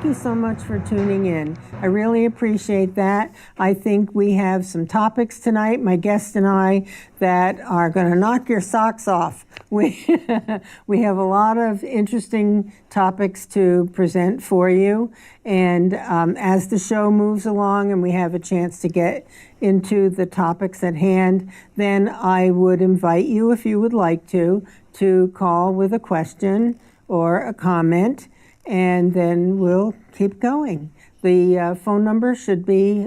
you so much for tuning in. I really appreciate that. I think we have some topics tonight, my guest and I, that are going to knock your socks off. We have a lot of interesting topics to present for you. And as the show moves along and we have a chance to get into the topics at hand, then I would invite you, if you would like to call with a question or a comment, and then we'll keep going. The phone number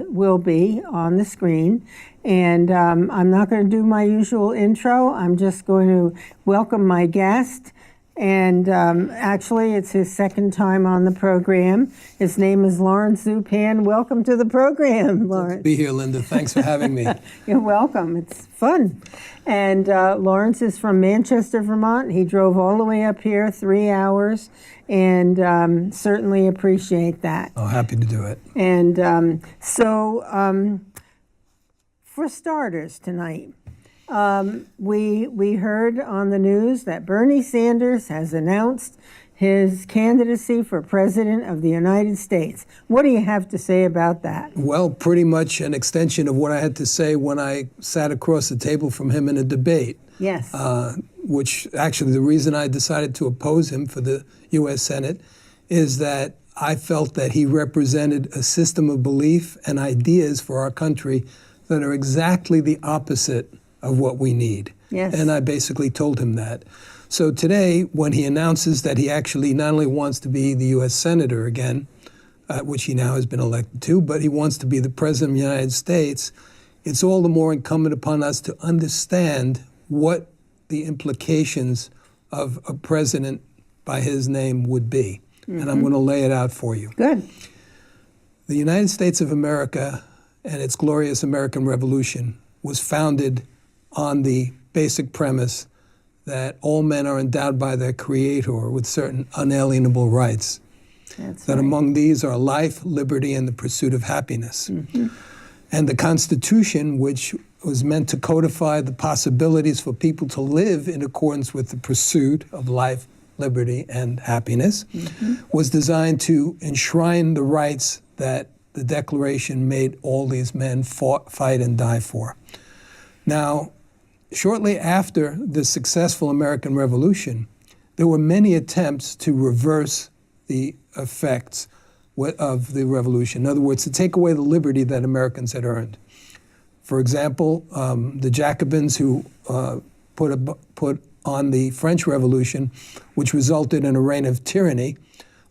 will be on the screen. And I'm not going to do my usual intro. I'm just going to welcome my guest. And actually, it's his second time on the program. His name is Lawrence Zupan. Welcome to the program, Lawrence. Good to be here, Linda. Thanks for having me. You're welcome. It's fun. And Lawrence is from Manchester, Vermont. He drove all the way up here, 3 hours, and certainly appreciate that. Oh, happy to do it. And for starters tonight, we heard on the news that Bernie Sanders has announced his candidacy for President of the United States. What do you have to say about that? Well, pretty much an extension of what I had to say when I sat across the table from him in a debate. Yes. Which actually the reason I decided to oppose him for the US Senate is that I felt that he represented a system of belief and ideas for our country that are exactly the opposite of what we need. Yes. And I basically told him that. So today, when he announces that he actually not only wants to be the U.S. Senator again, which he now has been elected to, but he wants to be the President of the United States, it's all the more incumbent upon us to understand what the implications of a president by his name would be. Mm-hmm. And I'm going to lay it out for you. Good. The United States of America and its glorious American Revolution was founded on the basic premise that all men are endowed by their Creator with certain unalienable rights. That's that right. Among these are life, liberty, and the pursuit of happiness. Mm-hmm. And the Constitution, which was meant to codify the possibilities for people to live in accordance with the pursuit of life, liberty, and happiness, mm-hmm. was designed to enshrine the rights that the Declaration made all these men fight and die for. Now, shortly after the successful American Revolution, there were many attempts to reverse the effects of the revolution. In other words, to take away the liberty that Americans had earned. For example, the Jacobins who put on the French Revolution, which resulted in a reign of tyranny,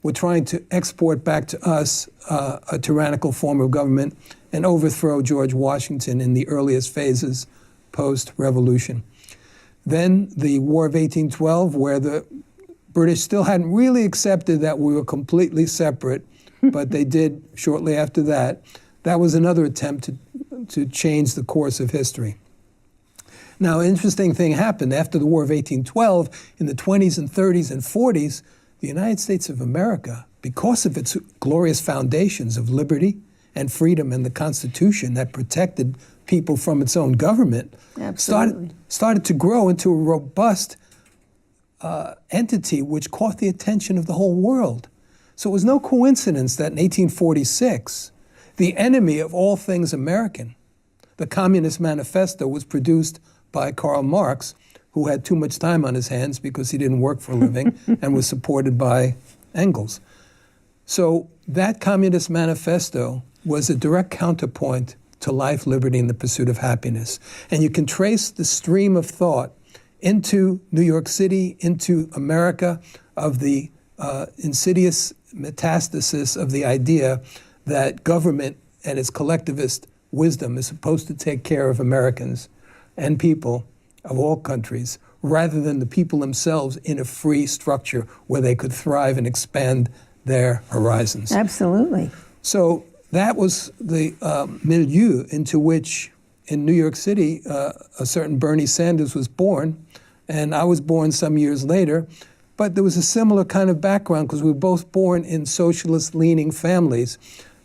were trying to export back to us a tyrannical form of government and overthrow George Washington in the earliest phases post-revolution. Then the War of 1812, where the British still hadn't really accepted that we were completely separate, but they did shortly after that. That was another attempt to change the course of history. Now, an interesting thing happened after the War of 1812. In the 20s and 30s and 40s, the United States of America, because of its glorious foundations of liberty and freedom and the Constitution that protected people from its own government, started to grow into a robust entity which caught the attention of the whole world. So it was no coincidence that in 1846, the enemy of all things American, the Communist Manifesto, was produced by Karl Marx, who had too much time on his hands because he didn't work for a living and was supported by Engels. So that Communist Manifesto was a direct counterpoint to life, liberty, and the pursuit of happiness. And you can trace the stream of thought into New York City, into America, of the insidious metastasis of the idea that government and its collectivist wisdom is supposed to take care of Americans and people of all countries, rather than the people themselves in a free structure where they could thrive and expand their horizons. Absolutely. So that was the milieu into which, in New York City, a certain Bernie Sanders was born, and I was born some years later. But there was a similar kind of background because we were both born in socialist-leaning families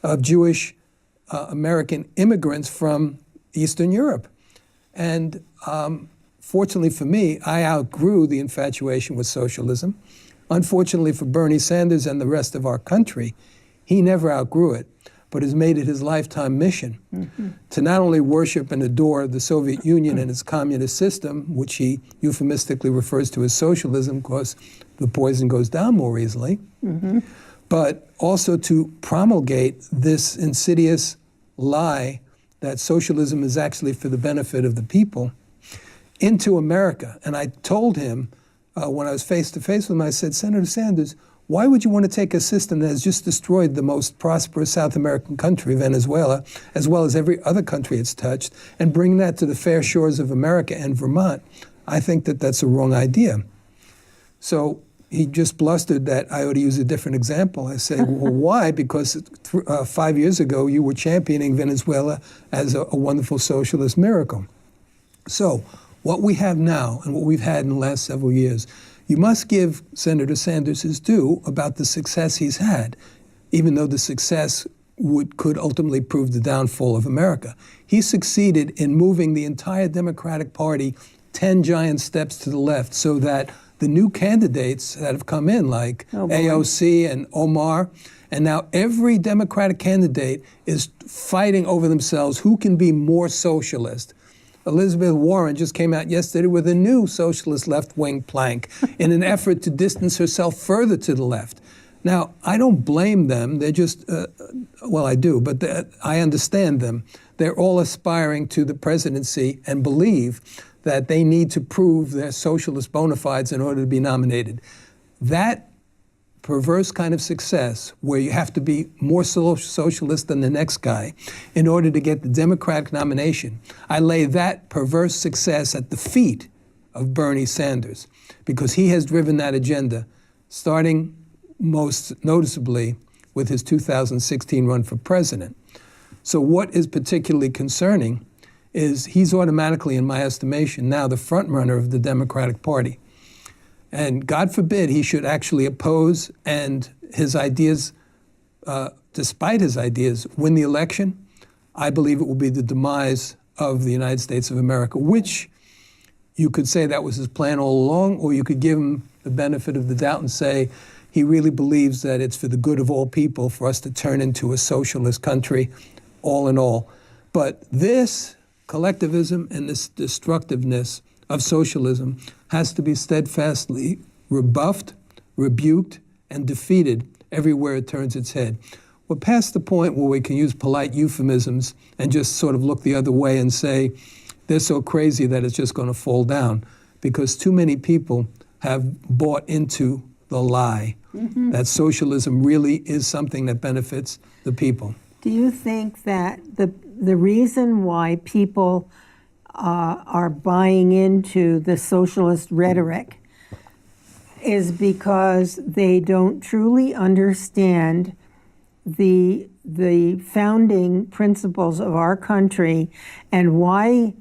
of Jewish American immigrants from Eastern Europe. And fortunately for me, I outgrew the infatuation with socialism. Unfortunately for Bernie Sanders and the rest of our country, He never outgrew it, but has made it his lifetime mission to not only worship and adore the Soviet Union and its communist system, which he euphemistically refers to as socialism because the poison goes down more easily, but also to promulgate this insidious lie that socialism is actually for the benefit of the people into America. And I told him when I was face to face with him, I said, Senator Sanders, why would you want to take a system that has just destroyed the most prosperous South American country, Venezuela, as well as every other country it's touched, and bring that to the fair shores of America and Vermont? I think that that's a wrong idea. So he just blustered that I ought to use a different example. I said, well, why? Because 5 years ago, you were championing Venezuela as a wonderful socialist miracle. So what we have now and what we've had in the last several years, you must give Senator Sanders his due about the success he's had, even though the success could ultimately prove the downfall of America. He succeeded in moving the entire Democratic Party 10 giant steps to the left so that the new candidates that have come in, like AOC and Omar, and now every Democratic candidate is fighting over themselves who can be more socialist. Elizabeth Warren just came out yesterday with a new socialist left-wing plank in an effort to distance herself further to the left. Now, I don't blame them. They're just, well, I do, but I understand them. They're all aspiring to the presidency and believe that they need to prove their socialist bona fides in order to be nominated. That perverse kind of success, where you have to be more socialist than the next guy in order to get the Democratic nomination, I lay that perverse success at the feet of Bernie Sanders, because he has driven that agenda, starting most noticeably with his 2016 run for president. So what is particularly concerning is he's automatically, in my estimation, now the front runner of the Democratic Party. And God forbid he should actually oppose and his ideas, despite his ideas, win the election. I believe it will be the demise of the United States of America, which you could say that was his plan all along, or you could give him the benefit of the doubt and say he really believes that it's for the good of all people for us to turn into a socialist country, all in all. But this collectivism and this destructiveness of socialism has to be steadfastly rebuffed, rebuked, and defeated everywhere it turns its head. We're past the point where we can use polite euphemisms and just sort of look the other way and say, they're so crazy that it's just going to fall down, because too many people have bought into the lie that socialism really is something that benefits the people. Do you think that the reason why people are buying into the socialist rhetoric is because they don't truly understand the founding principles of our country and why,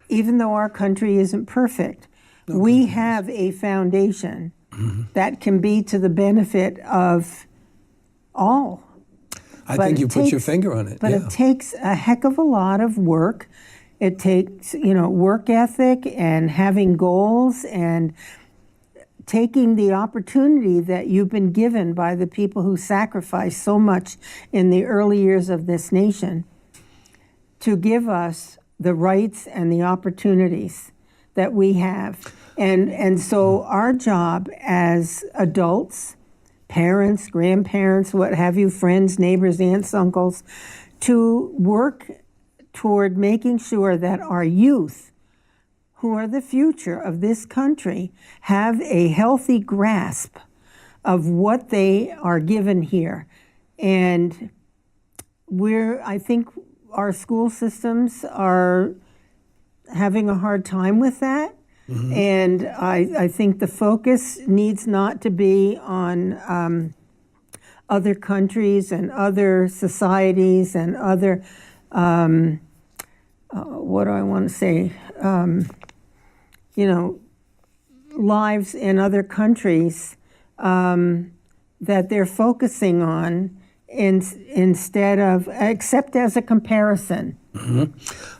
even though our country isn't perfect, we have a foundation that can be to the benefit of all. I think you put your finger on it. But it takes a heck of a lot of work. It takes, work ethic and having goals and taking the opportunity that you've been given by the people who sacrificed so much in the early years of this nation to give us the rights and the opportunities that we have. And so our job as adults, parents, grandparents, what have you, friends, neighbors, aunts, uncles, to work toward making sure that our youth, who are the future of this country, have a healthy grasp of what they are given here. And I think our school systems are having a hard time with that. And I think the focus needs not to be on other countries and other societies and other, what do I want to say, lives in other countries that they're focusing on instead of, except as a comparison.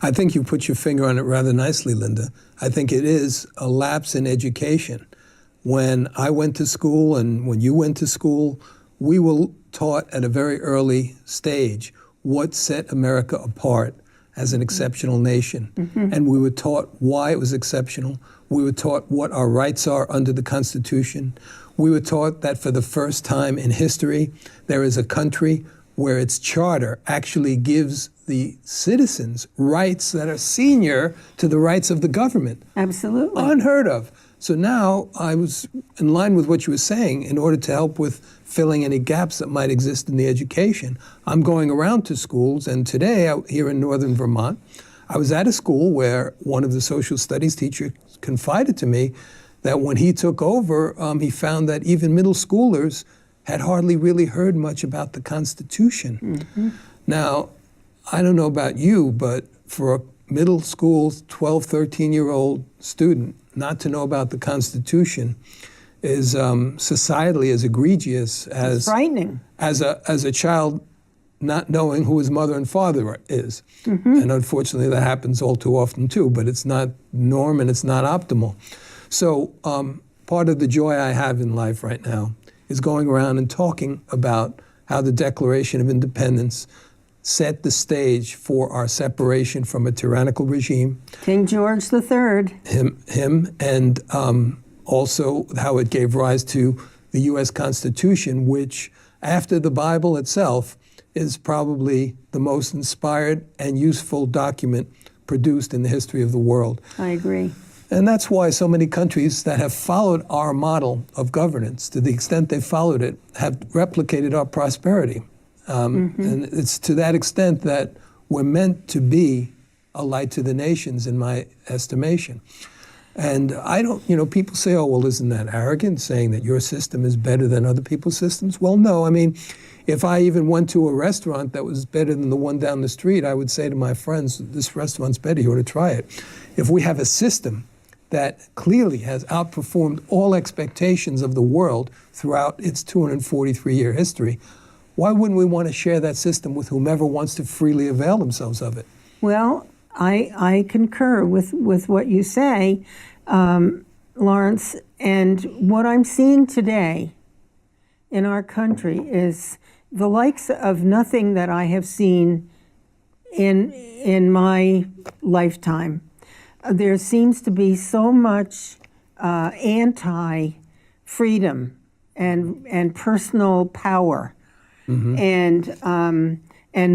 I think you put your finger on it rather nicely, Linda. I think it is a lapse in education. When I went to school and when you went to school, we were taught at a very early stage what set America apart as an exceptional nation. And we were taught why it was exceptional. We were taught what our rights are under the Constitution. We were taught that for the first time in history, there is a country where its charter actually gives the citizens rights that are senior to the rights of the government. Absolutely. Unheard of. So now I was in line with what you were saying. In order to help with filling any gaps that might exist in the education, I'm going around to schools, and today out here in northern Vermont, I was at a school where one of the social studies teachers confided to me that when he took over, he found that even middle schoolers had hardly really heard much about the Constitution. Now, I don't know about you, but for a middle school 12, 13-year-old student not to know about the Constitution is societally as egregious as It's frightening. as a child not knowing who his mother and father is. And unfortunately, that happens all too often too, but it's not norm and it's not optimal. So part of the joy I have in life right now is going around and talking about how the Declaration of Independence set the stage for our separation from a tyrannical regime. King George III. Him, and also how it gave rise to the U.S. Constitution, which, after the Bible itself, is probably the most inspired and useful document produced in the history of the world. I agree. And that's why so many countries that have followed our model of governance, to the extent they followed it, have replicated our prosperity. And it's to that extent that we're meant to be a light to the nations, in my estimation. And I don't, people say, oh, well, isn't that arrogant, saying that your system is better than other people's systems? Well, no. I mean, if I even went to a restaurant that was better than the one down the street, I would say to my friends, this restaurant's better, you ought to try it. If we have a system that clearly has outperformed all expectations of the world throughout its 243-year history, why wouldn't we want to share that system with whomever wants to freely avail themselves of it? Well, I concur with what you say, Lawrence, and what I'm seeing today in our country is the likes of nothing that I have seen in my lifetime. There seems to be so much anti-freedom and personal power, and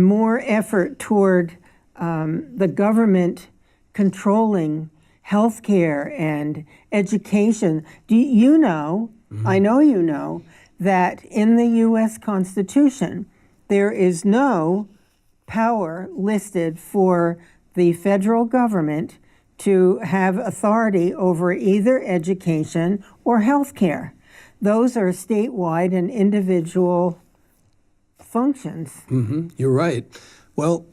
more effort toward the government controlling healthcare and education. Do you know? I know you know that in the U.S. Constitution there is no power listed for the federal government to have authority over either education or health care. Those are statewide and individual functions. You're right. Well,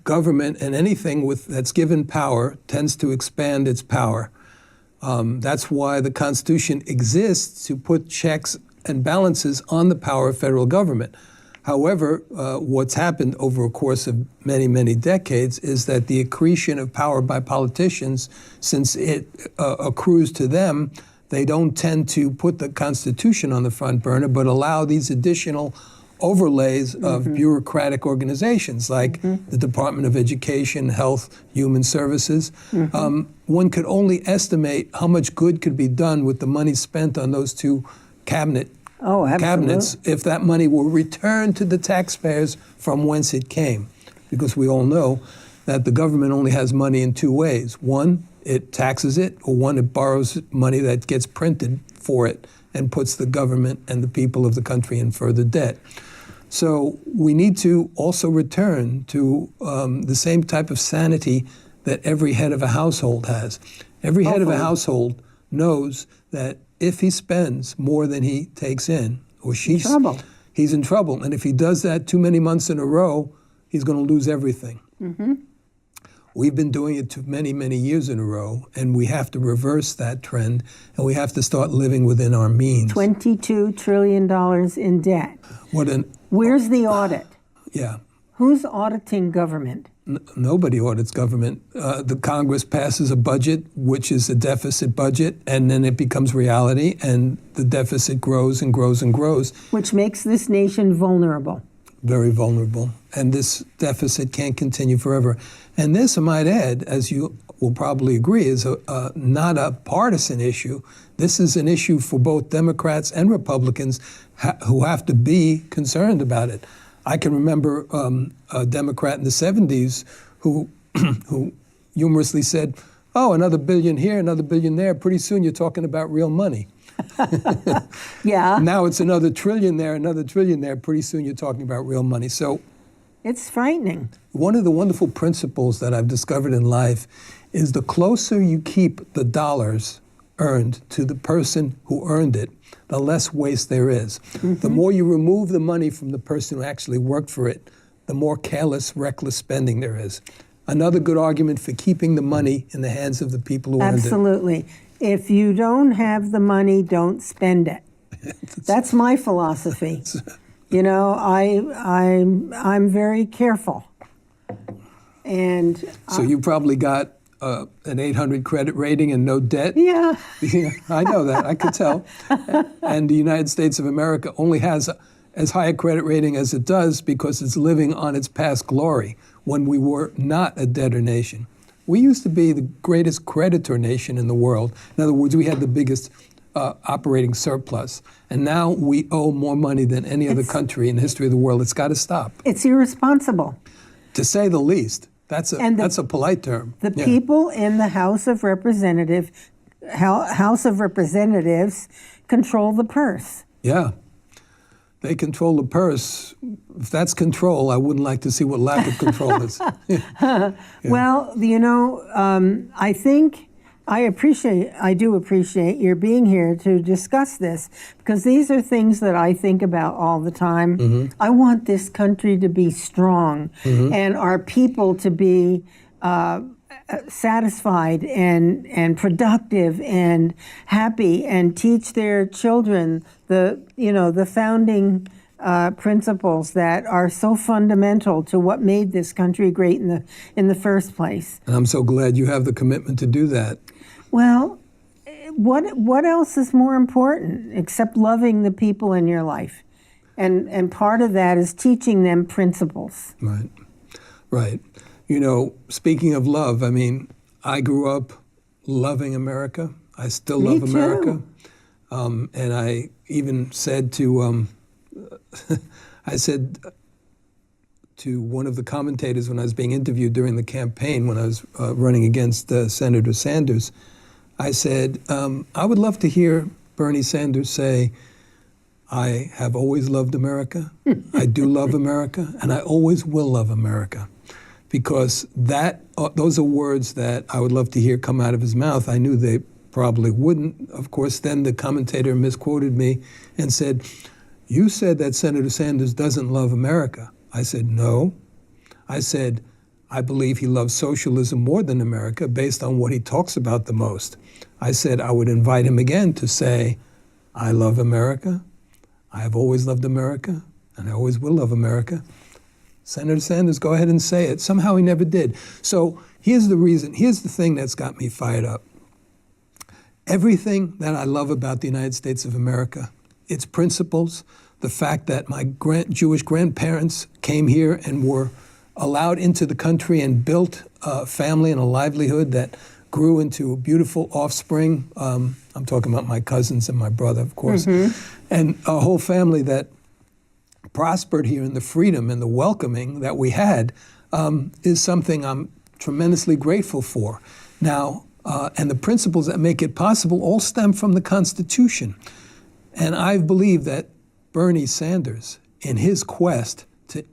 government and anything that's given power tends to expand its power. That's why the Constitution exists, to put checks and balances on the power of federal government. However, what's happened over a course of many, many decades is that the accretion of power by politicians, since it accrues to them, they don't tend to put the Constitution on the front burner, but allow these additional overlays of bureaucratic organizations like the Department of Education, Health, Human Services. One could only estimate how much good could be done with the money spent on those two cabinets if that money were returned to the taxpayers from whence it came. Because we all know that the government only has money in two ways. One, it taxes it, or one, it borrows money that gets printed for it and puts the government and the people of the country in further debt. So we need to also return to the same type of sanity that every head of a household has. Every head of a household knows that if he spends more than he takes in, or he's in trouble. And if he does that too many months in a row, he's going to lose everything. We've been doing it many, many years in a row, and we have to reverse that trend, and we have to start living within our means. $22 trillion in debt. Where's the audit? Yeah. Who's auditing government? Nobody audits government. The Congress passes a budget, which is a deficit budget, and then it becomes reality, and the deficit grows and grows and grows. Which makes this nation vulnerable. Very vulnerable. And this deficit can't continue forever. And this, I might add, as you will probably agree, is not a partisan issue. This is an issue for both Democrats and Republicans who have to be concerned about it. I can remember a Democrat in the 70s who humorously said, oh, another billion here, another billion there. Pretty soon you're talking about real money. Yeah. Now it's another trillion there, another trillion there. Pretty soon you're talking about real money. So it's frightening. One of the wonderful principles that I've discovered in life is the closer you keep the dollars earned to the person who earned it, the less waste there is. Mm-hmm. The more you remove the money from the person who actually worked for it, the more careless, reckless spending there is. Another good argument for keeping the money in the hands of the people who earned it. Absolutely. If you don't have the money, don't spend it. That's my philosophy. You know, I'm very careful. And so you probably got an 800 credit rating and no debt? Yeah. Yeah, I know that. I could tell. And the United States of America only has as high a credit rating as it does because it's living on its past glory when we were not a debtor nation. We used to be the greatest creditor nation in the world. In other words, we had the biggest operating surplus. And now we owe more money than any other country in the history of the world. It's got to stop. It's irresponsible. To say the least. That's a polite term. The people in the House of Representatives control the purse. Yeah. They control the purse. If that's control, I wouldn't like to see what lack of control is. Yeah. Well, you know, I do appreciate your being here to discuss this, because these are things that I think about all the time. Mm-hmm. I want this country to be strong, mm-hmm. and our people to be satisfied and productive and happy, and teach their children the founding principles that are so fundamental to what made this country great in the first place. And I'm so glad you have the commitment to do that. Well, what else is more important except loving the people in your life? And part of that is teaching them principles. Right, right. You know, speaking of love, I mean, I grew up loving America. I still love America. And I even said to, I said to one of the commentators when I was being interviewed during the campaign, when I was running against Senator Sanders, I said, I would love to hear Bernie Sanders say, I have always loved America, I do love America, and I always will love America. Because those are words that I would love to hear come out of his mouth. I knew they probably wouldn't. Of course, then the commentator misquoted me and said, you said that Senator Sanders doesn't love America. I said, no. I said, I believe he loves socialism more than America based on what he talks about the most. I said I would invite him again to say, I love America, I have always loved America, and I always will love America. Senator Sanders, go ahead and say it. Somehow he never did. So here's the reason, here's the thing that's got me fired up. Everything that I love about the United States of America, its principles, the fact that my Jewish grandparents came here and were allowed into the country and built a family and a livelihood that grew into a beautiful offspring. I'm talking about my cousins and my brother, of course, and a whole family that prospered here, in the freedom and the welcoming that we had is something I'm tremendously grateful for. Now, and the principles that make it possible all stem from the Constitution. And I believe that Bernie Sanders, in his quest to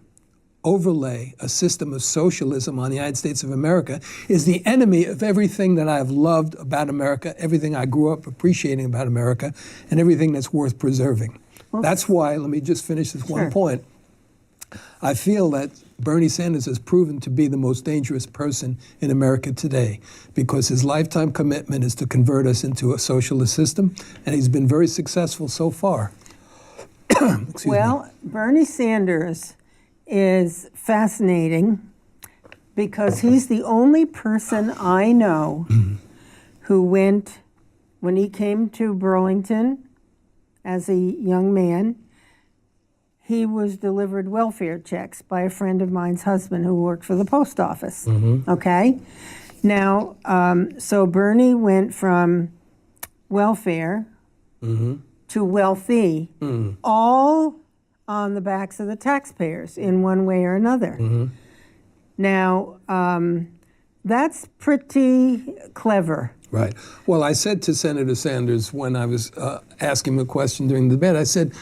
overlay a system of socialism on the United States of America, is the enemy of everything that I have loved about America, everything I grew up appreciating about America, and everything that's worth preserving. Well, that's why, let me just finish this one point. I feel that Bernie Sanders has proven to be the most dangerous person in America today, because his lifetime commitment is to convert us into a socialist system, and he's been very successful so far. Well, Bernie Sanders is fascinating because he's the only person I know who went, when he came to Burlington as a young man, he was delivered welfare checks by a friend of mine's husband who worked for the post office. Okay? Now, so Bernie went from welfare to wealthy, all on the backs of the taxpayers in one way or another. Now, that's pretty clever. Right. Well, I said to Senator Sanders when I was asking him a question during the debate, I said,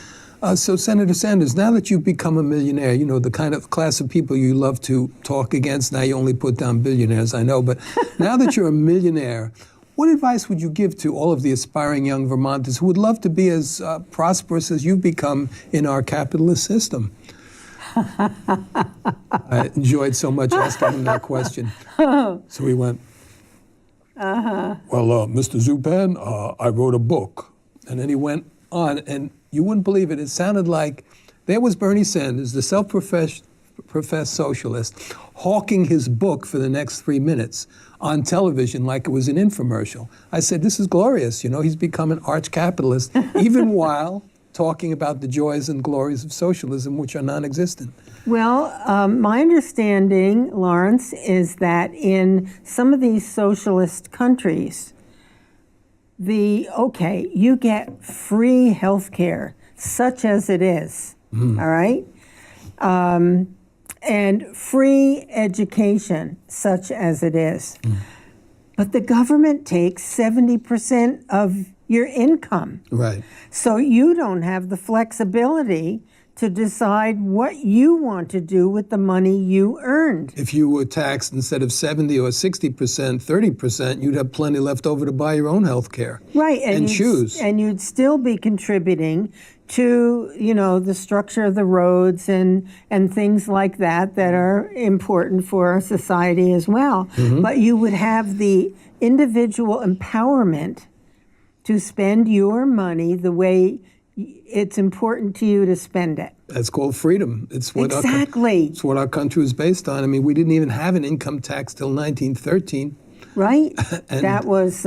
so Senator Sanders, now that you've become a millionaire, you know, the kind of class of people you love to talk against, now you only put down billionaires, I know, but now that you're a millionaire, what advice would you give to all of the aspiring young Vermonters who would love to be as prosperous as you've become in our capitalist system? I enjoyed so much asking him that question. So he went, well, Mr. Zupan, I wrote a book. And then he went on, and you wouldn't believe it. It sounded like there was Bernie Sanders, the self-professed socialist, hawking his book for the next 3 minutes on television like it was an infomercial. I said, this is glorious. You know, he's become an arch capitalist, even while talking about the joys and glories of socialism, which are non-existent. Well, my understanding, Lawrence, is that in some of these socialist countries, you get free health care, such as it is, all right? And free education, such as it is. But the government takes 70% of your income. Right. So you don't have the flexibility to decide what you want to do with the money you earned. If you were taxed instead of 70 or 60%, 30%, you'd have plenty left over to buy your own health care. Right. And shoes. And you'd still be contributing to, you know, the structure of the roads and things like that that are important for our society as well. But you would have the individual empowerment to spend your money the way it's important to you to spend it. That's called freedom. It's what it's what our country was based on. I mean, we didn't even have an income tax till 1913. Right. That was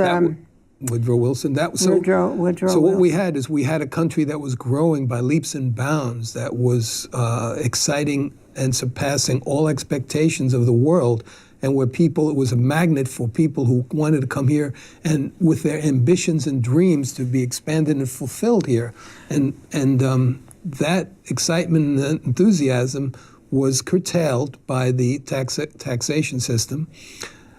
Woodrow Wilson. Woodrow So what we had is we had a country that was growing by leaps and bounds, that was exciting and surpassing all expectations of the world, and where it was a magnet for people who wanted to come here and with their ambitions and dreams to be expanded and fulfilled here. And that excitement and enthusiasm was curtailed by the taxation system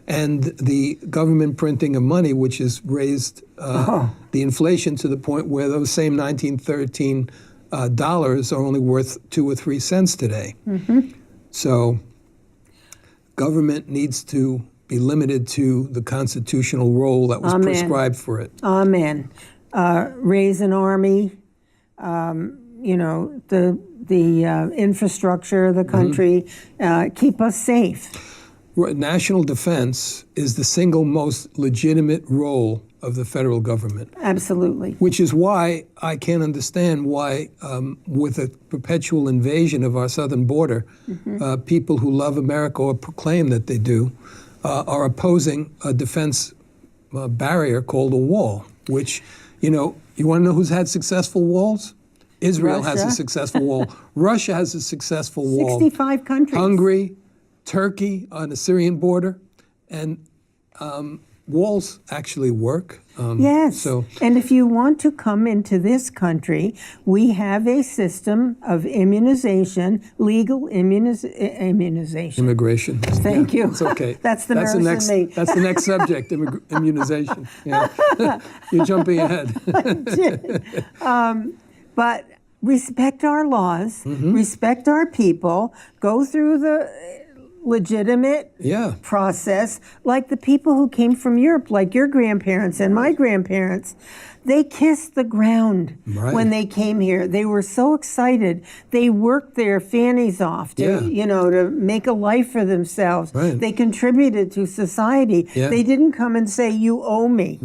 and the government printing of money, which has raised the inflation to the point where those same 1913 dollars are only worth 2 or 3 cents today. So government needs to be limited to the constitutional role that was prescribed for it. Amen. Raise an army, you know, the infrastructure of the country, keep us safe. National defense is the single most legitimate role of the federal government. Absolutely. Which is why I can't understand why, with a perpetual invasion of our southern border, people who love America or proclaim that they do, are opposing a defense barrier called a wall, which, you know, you want to know who's had successful walls? Israel has a successful wall. Russia has a successful wall. 65 countries. Hungary, Turkey on the Syrian border, and walls actually work. Yes, and if you want to come into this country, we have a system of immunization, legal immunization. Immigration. Thank you. It's okay. That's the nurse in me. That's the next subject, immunization. Yeah. You're jumping ahead. But respect our laws, respect our people, go through the legitimate process, like the people who came from Europe, like your grandparents and my grandparents. They kissed the ground when they came here. They were so excited. They worked their fannies off to, you know, to make a life for themselves. They contributed to society. They didn't come and say, "You owe me."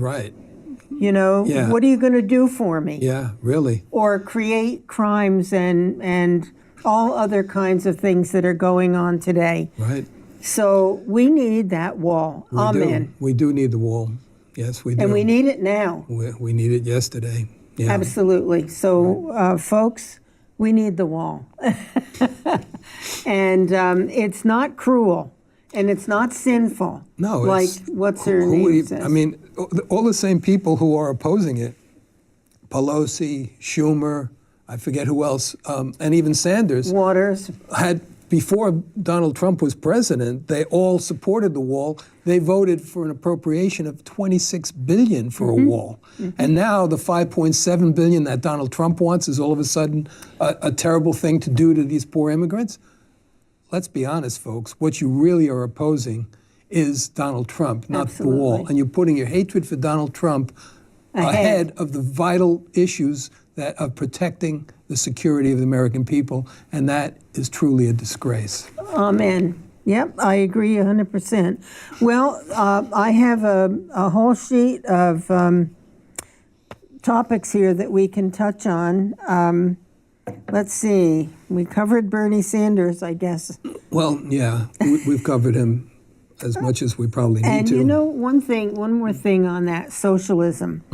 You know, what are you going to do for me? Yeah, really. Or create crimes and all other kinds of things that are going on today. So we need that wall. Amen. We do need the wall. Yes, we do. And we need it now. We need it yesterday. Yeah. Absolutely. So, folks, we need the wall. And it's not cruel, and it's not sinful. No, like what's her name says. I mean, all the same people who are opposing it, Pelosi, Schumer, I forget who else, and even Sanders, Waters. had, before Donald Trump was president, they all supported the wall. They voted for an appropriation of $26 billion for a wall. And now the $5.7 billion that Donald Trump wants is all of a sudden a terrible thing to do to these poor immigrants. Let's be honest, folks. What you really are opposing is Donald Trump, not the wall. And you're putting your hatred for Donald Trump ahead of the vital issues of protecting the security of the American people, and that is truly a disgrace. Amen. Yep, I agree 100%. Well, I have a whole sheet of topics here that we can touch on. Let's see. We covered Bernie Sanders, I guess. Well, yeah, we've covered him as much as we probably need to. And you know, one more thing on that, socialism.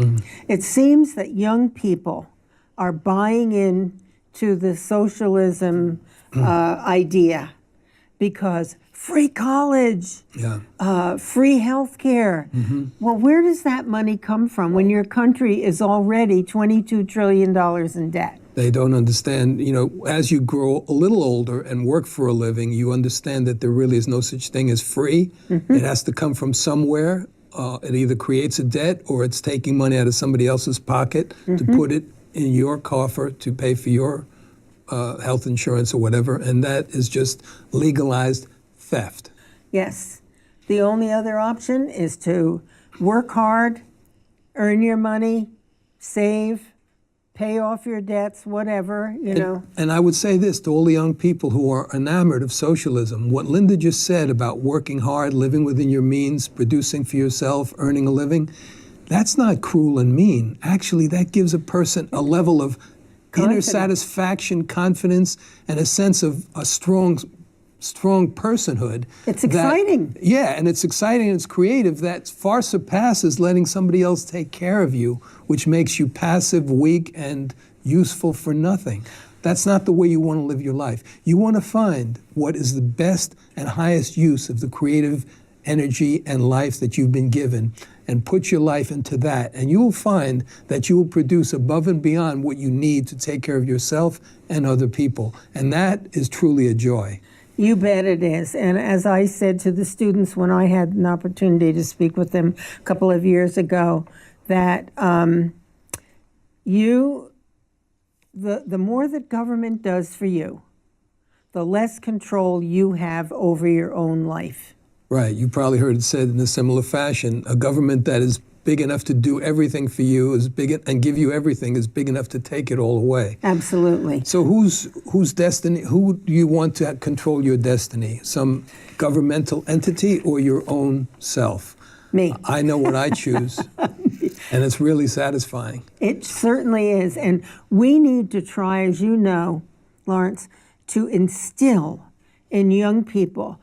It seems that young people are buying in to the socialism idea because free college, free health care. Well, where does that money come from when your country is already $22 trillion in debt? They don't understand, you know, as you grow a little older and work for a living, you understand that there really is no such thing as free. It has to come from somewhere. It either creates a debt or it's taking money out of somebody else's pocket to put it in your coffer to pay for your health insurance or whatever. And that is just legalized theft. Yes. The only other option is to work hard, earn your money, save, pay off your debts, whatever, you know. And I would say this to all the young people who are enamored of socialism. What Linda just said about working hard, living within your means, producing for yourself, earning a living, that's not cruel and mean. Actually, that gives a person a level of inner satisfaction, confidence, and a sense of a strong personhood. It's exciting. And it's exciting and it's creative. That far surpasses letting somebody else take care of you, which makes you passive, weak, and useful for nothing. That's not the way you want to live your life. You want to find what is the best and highest use of the creative energy and life that you've been given, and put your life into that. And you will find that you will produce above and beyond what you need to take care of yourself and other people. And that is truly a joy. You bet it is. And as I said to the students when I had an opportunity to speak with them a couple of years ago, that the more that government does for you, the less control you have over your own life. Right. You probably heard it said in a similar fashion, a government that is big enough to do everything for you and give you everything is big enough to take it all away. Absolutely. So whose destiny, who do you want to control your destiny? Some governmental entity or your own self? Me. I know what I choose. And it's really satisfying. It certainly is. And we need to try, as you know, Lawrence, to instill in young people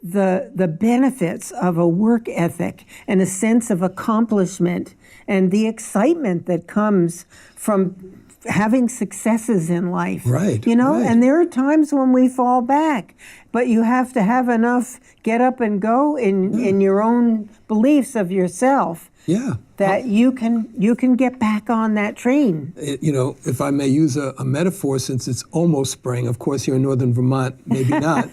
the benefits of a work ethic and a sense of accomplishment and the excitement that comes from having successes in life. Right. You know, right. And there are times when we fall back, but you have to have enough get up and go in your own beliefs of yourself. Yeah. That you can get back on that train. You know, if I may use a metaphor, since it's almost spring, of course here in northern Vermont, maybe not,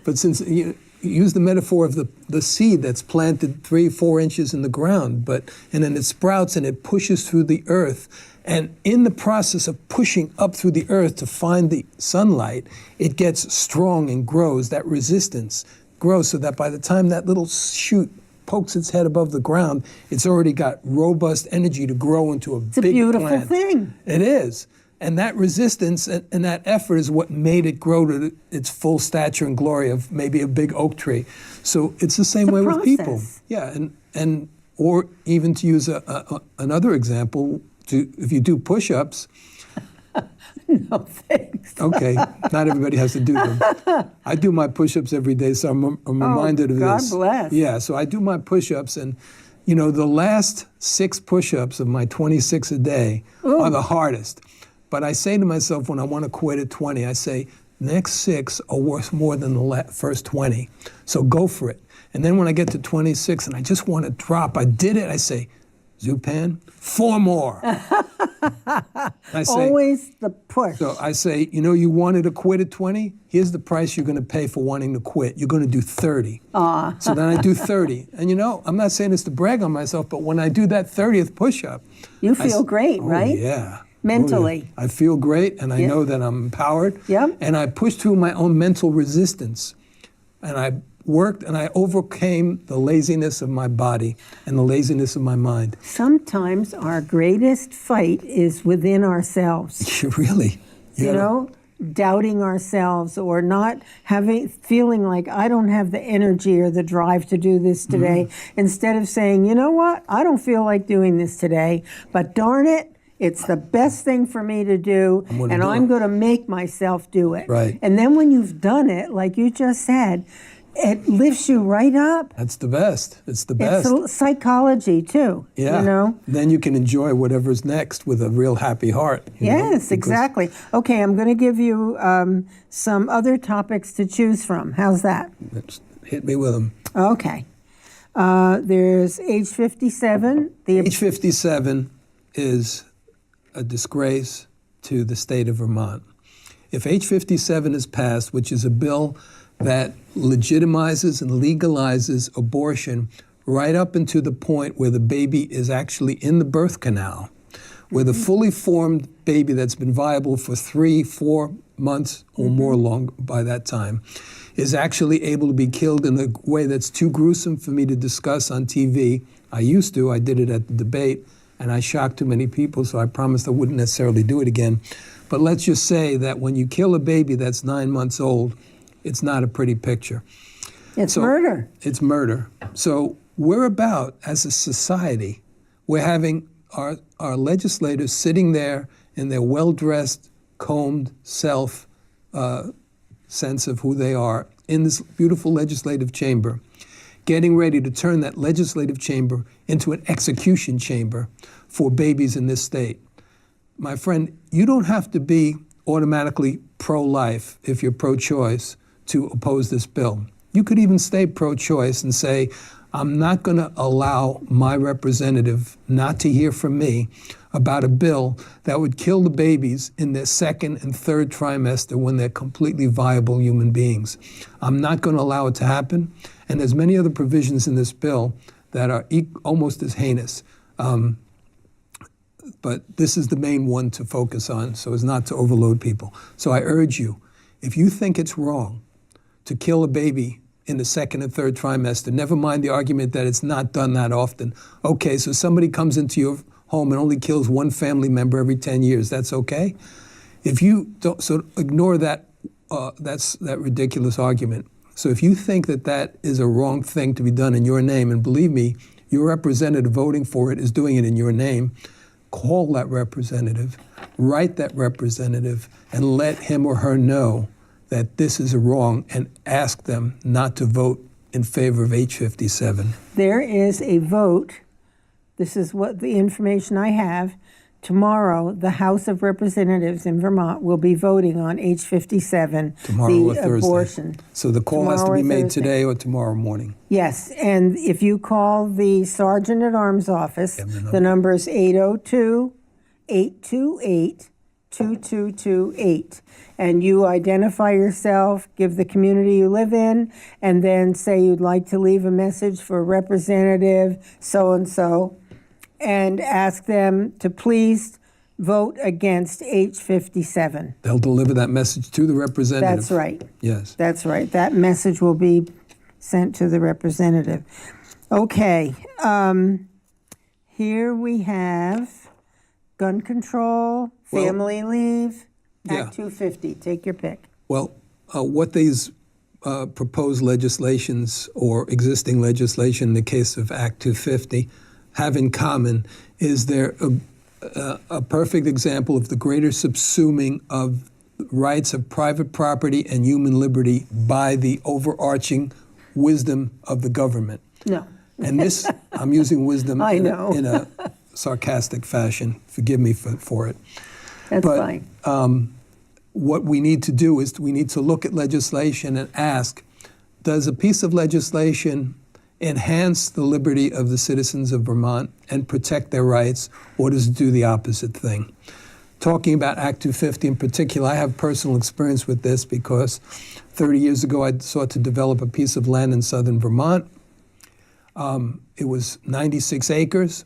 but since you use the metaphor of the seed that's planted 3-4 inches in the ground, and then it sprouts and it pushes through the earth. And in the process of pushing up through the earth to find the sunlight, it gets strong and grows. That resistance grows so that by the time that little shoot pokes its head above the ground, it's already got robust energy to grow into a big plant. It's a beautiful thing. It is. And that resistance and that effort is what made it grow to its full stature and glory of maybe a big oak tree. So it's the same way with people. Yeah, and or even to use another example, if you do push-ups, No, thanks. Okay, not everybody has to do them. I do my push-ups every day, so I'm reminded of God this. bless. Yeah, so I do my push-ups, and the last 6 push-ups of my 26 a day are the hardest. But I say to myself when I want to quit at 20, I say, next 6 are worth more than the first 20, so go for it. And then when I get to 26 and I just want to drop, I did it, I say, Zupan, 4 more. I say, Always the push. so I say, you wanted to quit at 20? Here's the price you're going to pay for wanting to quit. You're going to do 30. So then I do 30. And I'm not saying this to brag on myself, but when I do that 30th push-up, You feel great, right? Yeah. Mentally. I feel great, and I know that I'm empowered. Yep. And I pushed through my own mental resistance. And I worked, and I overcame the laziness of my body and the laziness of my mind. Sometimes our greatest fight is within ourselves. Really? Yeah. Doubting ourselves or not feeling like I don't have the energy or the drive to do this today. Instead of saying, you know what, I don't feel like doing this today, but darn it, it's the best thing for me to do, and I'm going to make myself do it. Right. And then when you've done it, like you just said, it lifts you right up. That's the best. It's the best. It's psychology, too. Yeah. Then you can enjoy whatever's next with a real happy heart. Yes, exactly. Okay, I'm going to give you some other topics to choose from. How's that? Hit me with them. Okay. There's age 57. Age 57 is a disgrace to the state of Vermont. If age 57 is passed, which is a bill that legitimizes and legalizes abortion right up into the point where the baby is actually in the birth canal, where the fully formed baby that's been viable for 3-4 months or more long by that time is actually able to be killed in a way that's too gruesome for me to discuss on TV. I did it at the debate, and I shocked too many people, so I promised I wouldn't necessarily do it again. But let's just say that when you kill a baby that's 9 months old, it's not a pretty picture. It's murder. It's murder. So we're about, as a society, we're having our legislators sitting there in their well-dressed, combed self sense of who they are in this beautiful legislative chamber, getting ready to turn that legislative chamber into an execution chamber for babies in this state. My friend, you don't have to be automatically pro-life if you're pro-choice to oppose this bill. You could even stay pro-choice and say, I'm not going to allow my representative not to hear from me about a bill that would kill the babies in their 2nd and 3rd trimester when they're completely viable human beings. I'm not going to allow it to happen. And there's many other provisions in this bill that are almost as heinous. But this is the main one to focus on so as not to overload people. So I urge you, if you think it's wrong to kill a baby in the 2nd and 3rd trimester, never mind the argument that it's not done that often. Okay, so somebody comes into your home and only kills one family member every 10 years, that's okay? If you don't, so ignore that, that ridiculous argument. So if you think that that is a wrong thing to be done in your name, and believe me, your representative voting for it is doing it in your name, call that representative, write that representative, and let him or her know that this is wrong, and ask them not to vote in favor of age 57. There is a vote. This is what the information I have. Tomorrow, the House of Representatives in Vermont will be voting on age 57, tomorrow the or Thursday. abortion. So the call has to be made today or tomorrow morning. Yes, and if you call the Sergeant at Arms office, the number is 802-828-2228. And you identify yourself, give the community you live in, and then say you'd like to leave a message for Representative so-and-so, and ask them to please vote against age 57. They'll deliver that message to the representative. That's right. Yes. That's right. That message will be sent to the representative. Okay. Here we have gun control, family leave, Act 250. Take your pick. Well, what these proposed legislations or existing legislation in the case of Act 250 have in common is they're a perfect example of the greater subsuming of rights of private property and human liberty by the overarching wisdom of the government. No. And this, I'm using wisdom I know. in a sarcastic fashion. Forgive me for it. That's but, fine. What we need to do is we need to look at legislation and ask, does a piece of legislation enhance the liberty of the citizens of Vermont and protect their rights, or does it do the opposite thing? Talking about Act 250 in particular, I have personal experience with this because 30 years ago I sought to develop a piece of land in southern Vermont. It was 96 acres.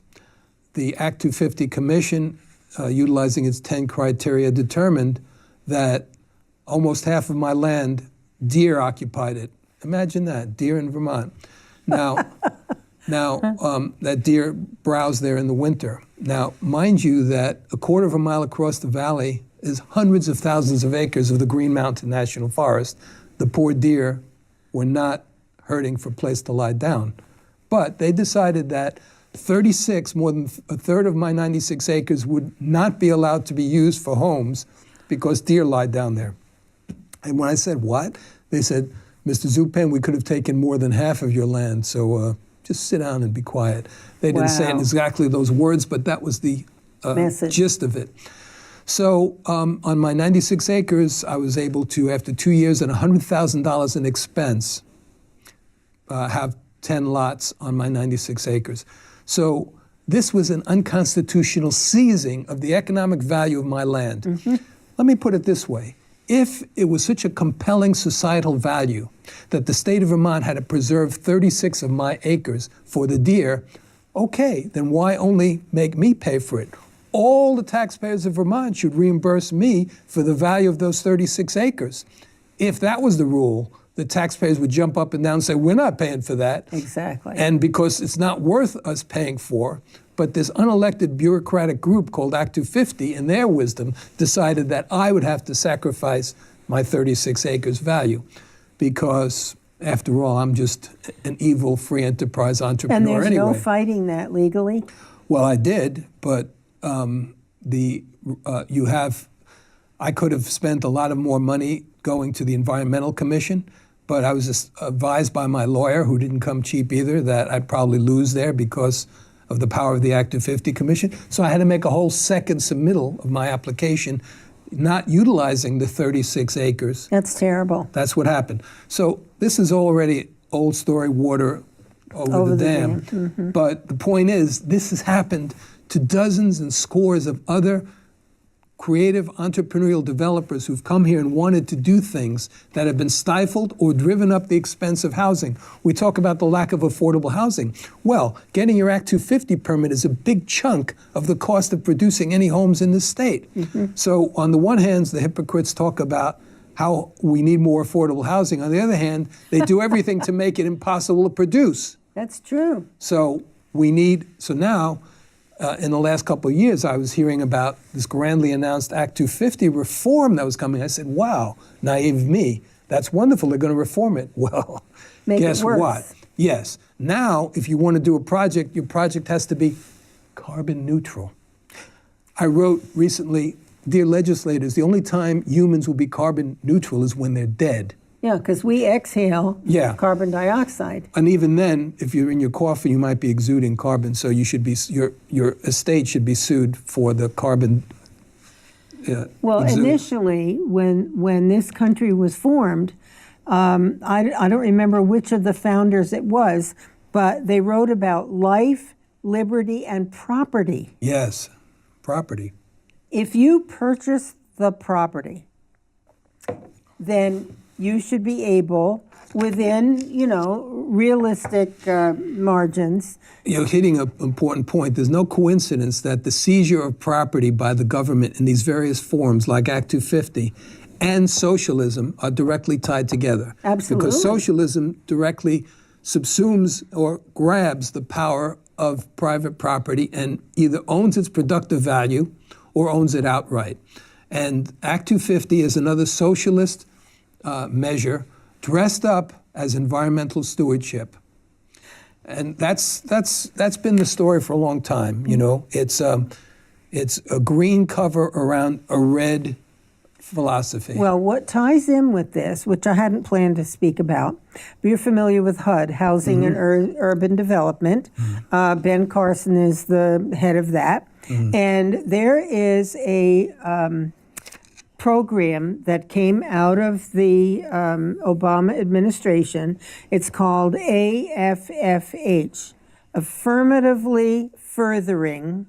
The Act 250 Commission, utilizing its 10 criteria, determined that almost half of my land, deer occupied it. Imagine that, deer in Vermont. Now, that deer browse there in the winter. Now, mind you that a quarter of a mile across the valley is hundreds of thousands of acres of the Green Mountain National Forest. The poor deer were not hurting for a place to lie down. But they decided that 36, more than a third of my 96 acres would not be allowed to be used for homes because deer lie down there. And when I said, what? They said, Mr. Zupan, we could have taken more than half of your land, so just sit down and be quiet. They didn't say it in exactly those words, but that was the gist of it. So on my 96 acres, I was able to, after 2 years and $100,000 in expense, have 10 lots on my 96 acres. So this was an unconstitutional seizing of the economic value of my land. Mm-hmm. Let me put it this way. If it was such a compelling societal value that the state of Vermont had to preserve 36 of my acres for the deer, okay, then why only make me pay for it? All the taxpayers of Vermont should reimburse me for the value of those 36 acres. If that was the rule, the taxpayers would jump up and down and say, we're not paying for that. Exactly. And because it's not worth us paying for, but this unelected bureaucratic group called Act 250, in their wisdom, decided that I would have to sacrifice my 36 acres value because, after all, I'm just an evil free enterprise entrepreneur anyway. And there's no fighting that legally? Well, I did, but I could have spent a lot of more money going to the Environmental Commission, but I was advised by my lawyer, who didn't come cheap either, that I'd probably lose there because of the power of the Act 250 Commission. So I had to make a whole second submittal of my application, not utilizing the 36 acres. That's terrible. That's what happened. So this is already old story, water over the dam. Mm-hmm. But the point is, this has happened to dozens and scores of other creative entrepreneurial developers who've come here and wanted to do things that have been stifled or driven up the expense of housing. We talk about the lack of affordable housing. Well, getting your Act 250 permit is a big chunk of the cost of producing any homes in the state. Mm-hmm. So on the one hand, the hypocrites talk about how we need more affordable housing. On the other hand, they do everything to make it impossible to produce. That's true. So now, in the last couple of years, I was hearing about this grandly announced Act 250 reform that was coming. I said, wow, naive me. That's wonderful. They're going to reform it. Well, guess what? Yes. Now, if you want to do a project, your project has to be carbon neutral. I wrote recently, dear legislators, the only time humans will be carbon neutral is when they're dead. Yeah, because we exhale carbon dioxide. And even then, if you're in your coffin, you might be exuding carbon. So you should be your estate should be sued for the carbon. Well, initially, when this country was formed, I don't remember which of the founders it was, but they wrote about life, liberty, and property. Yes, property. If you purchase the property, then you should be able, within, realistic margins. You're hitting an important point. There's no coincidence that the seizure of property by the government in these various forms, like Act 250, and socialism are directly tied together. Absolutely. Because socialism directly subsumes or grabs the power of private property and either owns its productive value or owns it outright. And Act 250 is another socialist measure dressed up as environmental stewardship. And that's been the story for a long time. It's It's a green cover around a red philosophy. Well, what ties in with this, which I hadn't planned to speak about, but you're familiar with HUD, Housing and Urban Development. Ben Carson is the head of that. And there is a program that came out of the Obama administration. It's called AFFH, Affirmatively Furthering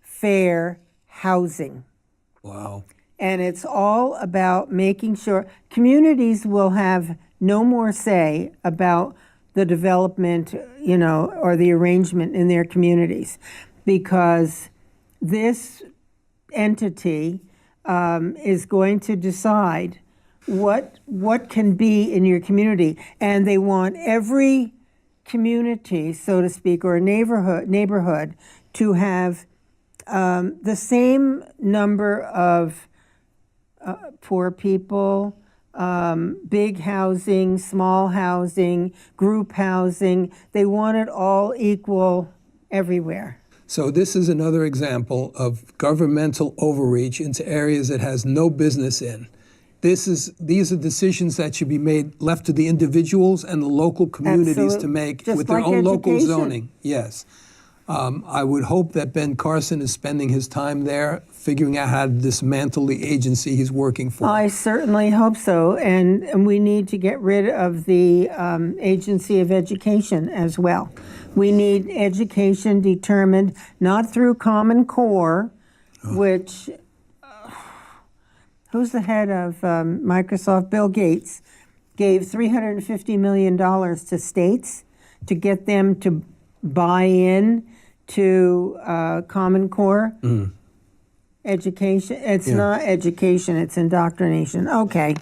Fair Housing. Wow. And it's all about making sure communities will have no more say about the development, or the arrangement in their communities, because this entity is going to decide what can be in your community. And they want every community, so to speak, or a neighborhood to have the same number of poor people, big housing, small housing, group housing. They want it all equal everywhere. So this is another example of governmental overreach into areas it has no business in. These are decisions that should be left to the individuals and the local communities to make Just with their like own local education. zoning. Yes. I would hope that Ben Carson is spending his time there figuring out how to dismantle the agency he's working for. I certainly hope so. And we need to get rid of the Agency of Education as well. We need education determined not through Common Core, which, who's the head of Microsoft? Bill Gates gave $350 million to states to get them to buy in to Common Core. Education. It's not education, it's indoctrination. Okay,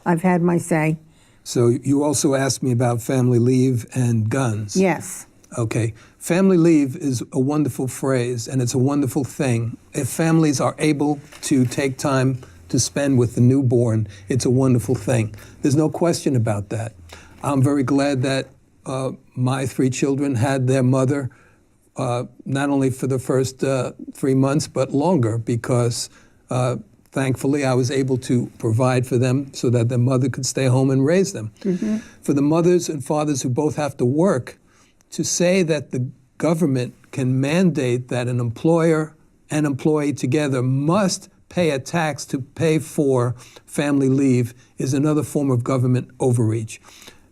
I've had my say. So you also asked me about family leave and guns. Yes. Okay. Family leave is a wonderful phrase, and it's a wonderful thing. If families are able to take time to spend with the newborn, it's a wonderful thing. There's no question about that. I'm very glad that my 3 children had their mother not only for the first 3 months, but longer, because thankfully I was able to provide for them so that their mother could stay home and raise them. For the mothers and fathers who both have to work, to say that the government can mandate that an employer and employee together must pay a tax to pay for family leave is another form of government overreach.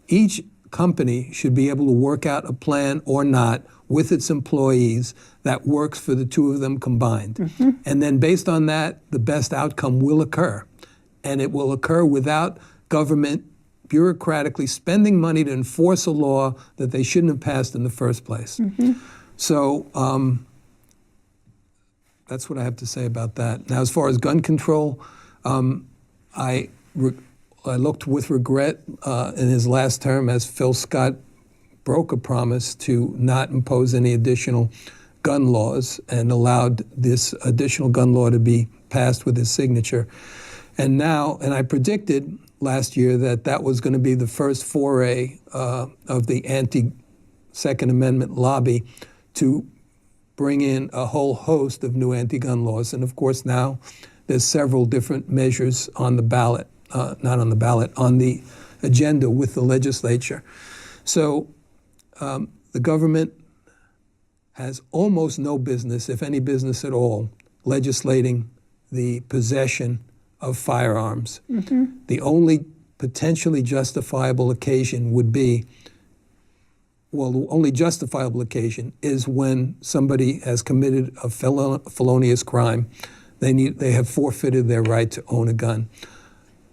Each company should be able to work out a plan or not with its employees that works for the two of them combined. And then based on that, the best outcome will occur. And it will occur without government bureaucratically spending money to enforce a law that they shouldn't have passed in the first place. So that's what I have to say about that. Now, as far as gun control, I looked with regret in his last term as Phil Scott broke a promise to not impose any additional gun laws and allowed this additional gun law to be passed with his signature. And I predicted last year that that was going to be the first foray of the anti-Second Amendment lobby to bring in a whole host of new anti-gun laws. And of course now there's several different measures on the ballot, not on the ballot, on the agenda with the legislature. So the government has almost no business, if any business at all, legislating the possession of firearms. The only potentially justifiable occasion would be, the only justifiable occasion is when somebody has committed a felonious crime. They have forfeited their right to own a gun.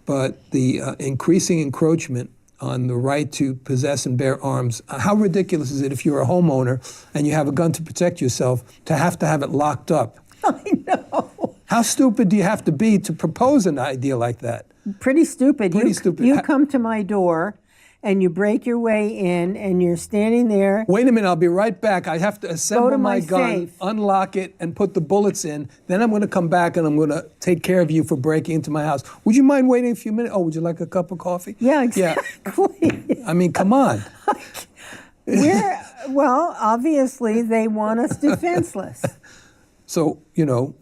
But the increasing encroachment on the right to possess and bear arms, how ridiculous is it if you're a homeowner and you have a gun to protect yourself to have it locked up? I know. How stupid do you have to be to propose an idea like that? Pretty stupid. Pretty stupid. You come to my door and you break your way in and you're standing there. Wait a minute, I'll be right back. I have to assemble my gun, safe. unlock it, and put the bullets in. Then I'm going to come back and I'm going to take care of you for breaking into my house. Would you mind waiting a few minutes? Oh, would you like a cup of coffee? Yeah, exactly. Yeah. I mean, come on. Well, obviously they want us defenseless. So,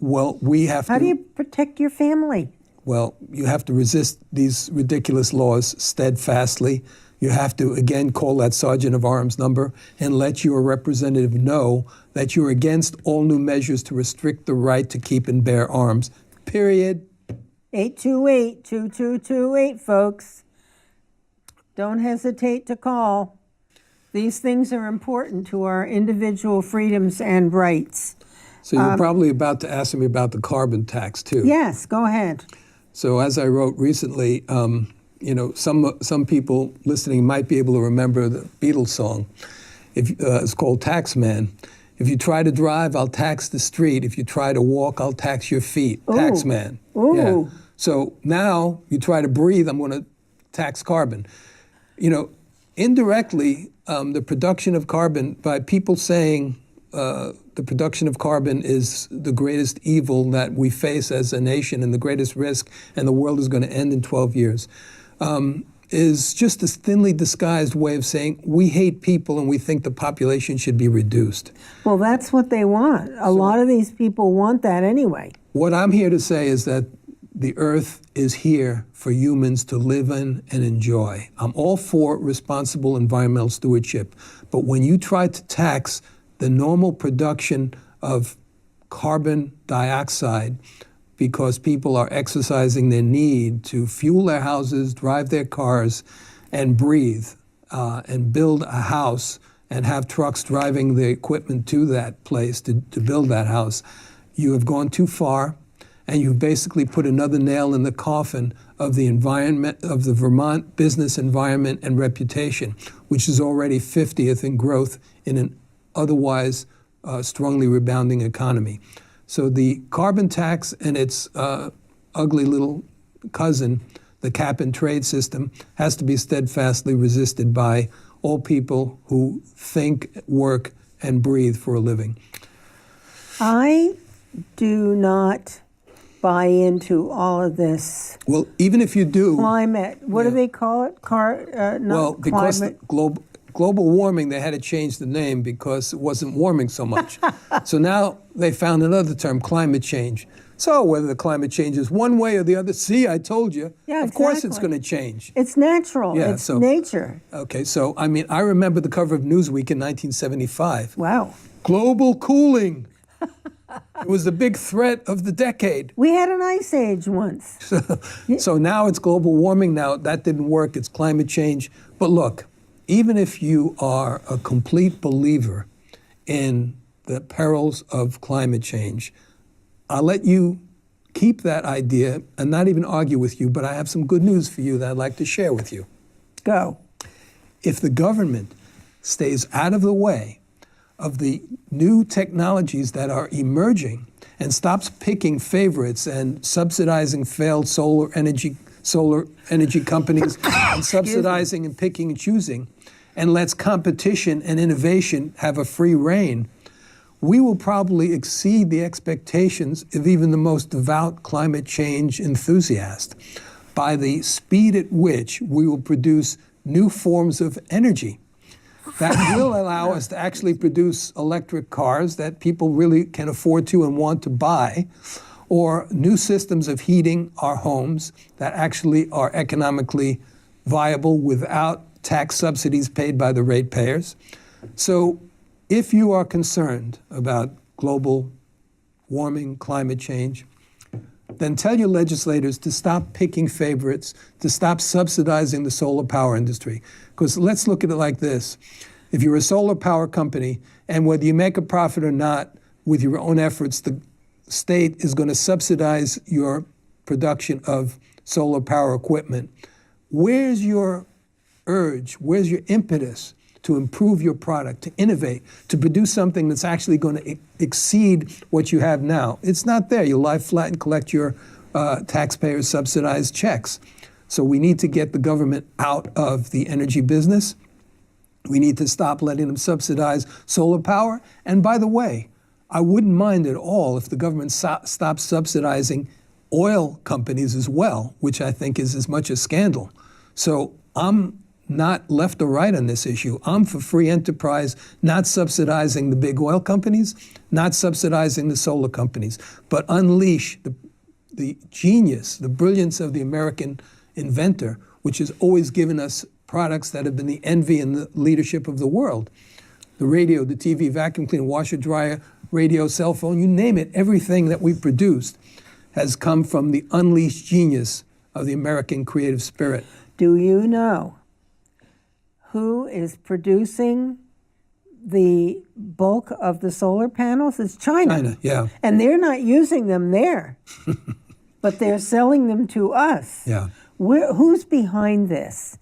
well, we have How to... do you protect your family? Well, you have to resist these ridiculous laws steadfastly. You have to, again, call that sergeant of arms number and let your representative know that you're against all new measures to restrict the right to keep and bear arms, period. 828-2228, folks. Don't hesitate to call. These things are important to our individual freedoms and rights. So you're probably about to ask me about the carbon tax, too. Yes, go ahead. So as I wrote recently, some people listening might be able to remember the Beatles song. It's called Taxman. If you try to drive, I'll tax the street. If you try to walk, I'll tax your feet. Ooh. Taxman. Ooh. Yeah. So now you try to breathe, I'm going to tax carbon. Indirectly, the production of carbon, by people saying the production of carbon is the greatest evil that we face as a nation and the greatest risk, and the world is going to end in 12 years, is just a thinly disguised way of saying we hate people and we think the population should be reduced. Well, that's what they want. A lot of these people want that anyway. What I'm here to say is that the earth is here for humans to live in and enjoy. I'm all for responsible environmental stewardship, but when you try to tax the normal production of carbon dioxide because people are exercising their need to fuel their houses, drive their cars, and breathe, and build a house and have trucks driving the equipment to that place to build that house, you have gone too far, and you've basically put another nail in the coffin of the environment, of the Vermont business environment and reputation, which is already 50th in growth in an otherwise strongly rebounding economy. So the carbon tax and its ugly little cousin, the cap and trade system, has to be steadfastly resisted by all people who think, work, and breathe for a living. I do not buy into all of this. Well, even if you do... Climate, what do they call it? Well, because global warming, they had to change the name because it wasn't warming so much. So now they found another term, climate change. So whether the climate change is one way or the other, see, I told you. Yeah, of course it's going to change. It's natural. Yeah, it's nature. Okay, so, I remember the cover of Newsweek in 1975. Wow. Global cooling. It was the big threat of the decade. We had an ice age once. So now it's global warming. Now that didn't work. It's climate change. But look, even if you are a complete believer in the perils of climate change, I'll let you keep that idea and not even argue with you, but I have some good news for you that I'd like to share with you. Go. If the government stays out of the way of the new technologies that are emerging and stops picking favorites and subsidizing failed solar energy companies and subsidizing and picking and choosing, and lets competition and innovation have a free rein, we will probably exceed the expectations of even the most devout climate change enthusiast by the speed at which we will produce new forms of energy that will allow us to actually produce electric cars that people really can afford to and want to buy, or new systems of heating our homes that actually are economically viable without tax subsidies paid by the ratepayers. So if you are concerned about global warming, climate change, then tell your legislators to stop picking favorites, to stop subsidizing the solar power industry. Because let's look at it like this. If you're a solar power company, and whether you make a profit or not with your own efforts, the state is going to subsidize your production of solar power equipment. Where's your urge? Where's your impetus to improve your product, to innovate, to produce something that's actually going to exceed what you have now? It's not there. You lie flat and collect your taxpayers' subsidized checks. So we need to get the government out of the energy business. We need to stop letting them subsidize solar power. And by the way, I wouldn't mind at all if the government stopped subsidizing oil companies as well, which I think is as much a scandal. So I'm not left or right on this issue. I'm for free enterprise, not subsidizing the big oil companies, not subsidizing the solar companies, but unleash the genius, the brilliance of the American inventor, which has always given us products that have been the envy and the leadership of the world. The radio, the TV, vacuum cleaner, washer, dryer, radio, cell phone, you name it, everything that we produced has come from the unleashed genius of the American creative spirit. Do you know who is producing the bulk of the solar panels? It's China. China, yeah. And they're not using them there, but they're selling them to us. Yeah. Who's behind this?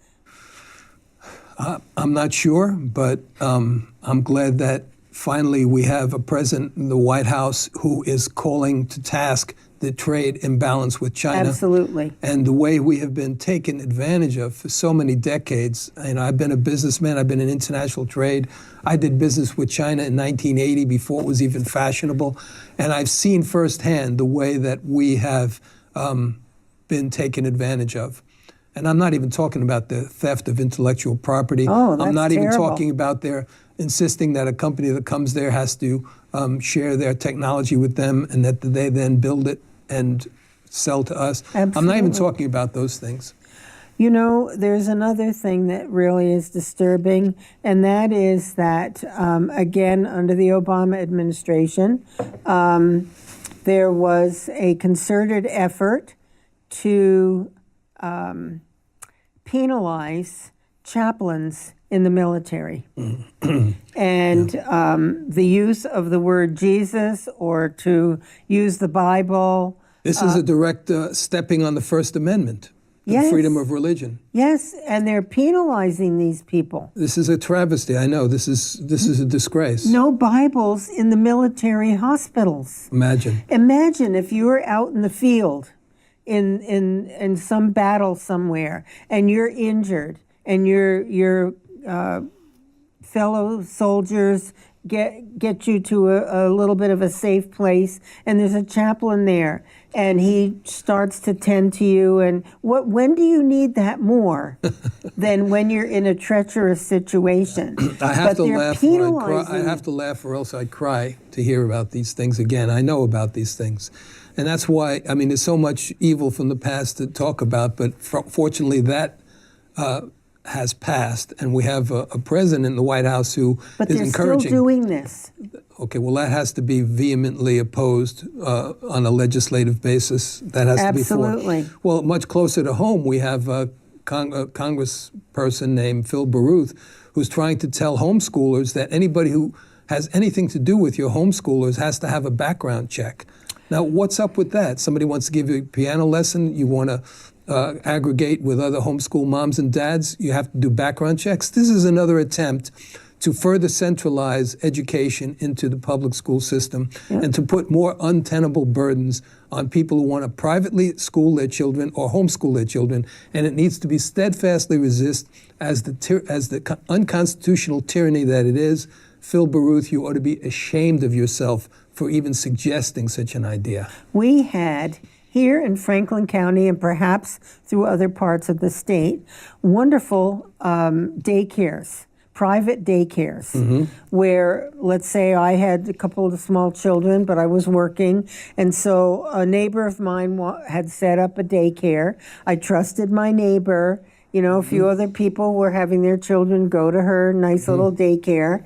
I'm not sure, but I'm glad that finally we have a president in the White House who is calling to task the trade imbalance with China. Absolutely. And the way we have been taken advantage of for so many decades. And I've been a businessman, I've been in international trade. I did business with China in 1980 before it was even fashionable. And I've seen firsthand the way that we have been taken advantage of. And I'm not even talking about the theft of intellectual property. Oh, that's I'm not even terrible. talking about their insisting that a company that comes there has to share their technology with them and that they then build it and sell to us. Absolutely. I'm not even talking about those things. You know, there's another thing that really is disturbing, and that is that, again, under the Obama administration, there was a concerted effort to penalize chaplains in the military. And the use of the word Jesus or to use the Bible. This is a direct stepping on the First Amendment, the Yes. freedom of religion. Yes, and they're penalizing these people. This is a travesty. I know. This is a disgrace. No Bibles in the military hospitals. Imagine. Imagine if you were out in the field in some battle somewhere and you're injured and your fellow soldiers get you to a little bit of a safe place, and there's a chaplain there, and he starts to tend to you. And when do you need that more than when you're in a treacherous situation? I have But to they're laugh. Or I'd cry. I penalizing- have to laugh, or else I'd cry to hear about these things again. I know about these things, and that's why. I mean, there's so much evil from the past to talk about, but fortunately, that has passed, and we have a president in the White House who But is they're encouraging. still doing this. Okay, well, that has to be vehemently opposed on a legislative basis. That has to be Absolutely. fought. Well, much closer to home, we have a congressperson named Phil Baruth who's trying to tell homeschoolers that anybody who has anything to do with your homeschoolers has to have a background check. Now, what's up with that? Somebody wants to give you a piano lesson, you want to aggregate with other homeschool moms and dads, you have to do background checks. This is another attempt to further centralize education into the public school system and to put more untenable burdens on people who want to privately school their children or homeschool their children. And it needs to be steadfastly resisted as the unconstitutional tyranny that it is. Phil Baruth, you ought to be ashamed of yourself for even suggesting such an idea. We had here in Franklin County, and perhaps through other parts of the state, wonderful daycares, private daycares, where, let's say, I had a couple of small children, but I was working, and so a neighbor of mine had set up a daycare. I trusted my neighbor. You know, a few other people were having their children go to her nice little daycare,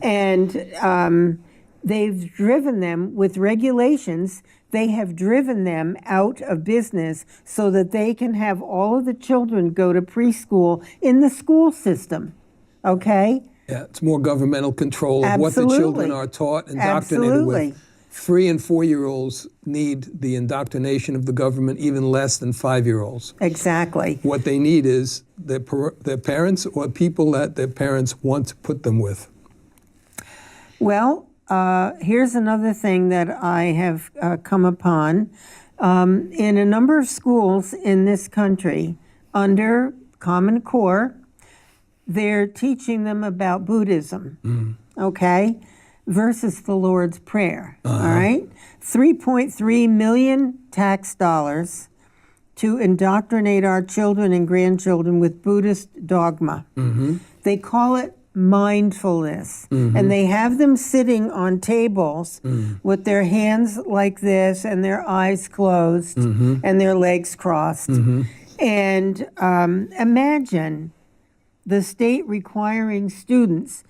and they've driven them with regulations. They have driven them out of business so that they can have all of the children go to preschool in the school system. Okay? Yeah, it's more governmental control of what the children are taught and indoctrinated Absolutely. with. 3- and 4-year-olds need the indoctrination of the government even less than 5-year-olds. Exactly. What they need is their parents or people that their parents want to put them with. Well, here's another thing that I have come upon. In a number of schools in this country, under Common Core, they're teaching them about Buddhism, okay, versus the Lord's Prayer, all right? 3.3 million tax dollars to indoctrinate our children and grandchildren with Buddhist dogma. They call it mindfulness. And they have them sitting on tables with their hands like this and their eyes closed and their legs crossed. And imagine the state requiring students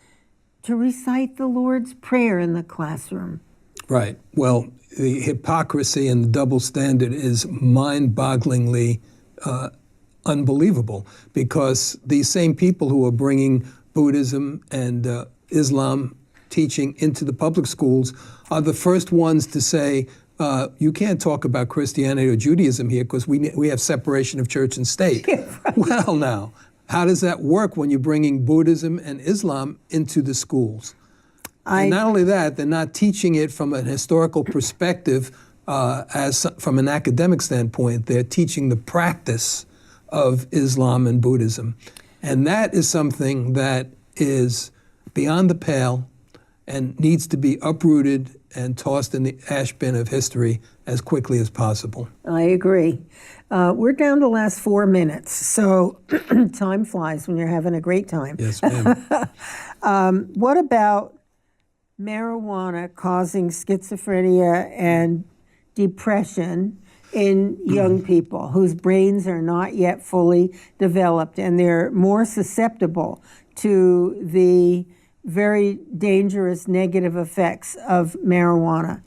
to recite the Lord's Prayer in the classroom. Right. Well, the hypocrisy and the double standard is mind-bogglingly unbelievable, because these same people who are bringing Buddhism and Islam teaching into the public schools are the first ones to say, you can't talk about Christianity or Judaism here because we have separation of church and state. Right. Well, now, how does that work when you're bringing Buddhism and Islam into the schools? And not only that, they're not teaching it from an historical perspective as from an academic standpoint. They're teaching the practice of Islam and Buddhism. And that is something that is beyond the pale and needs to be uprooted and tossed in the ash bin of history as quickly as possible. I agree. We're down to the last 4 minutes, so time flies when you're having a great time. Yes, ma'am. What about marijuana causing schizophrenia and depression in young people whose brains are not yet fully developed, and they're more susceptible to the very dangerous negative effects of marijuana?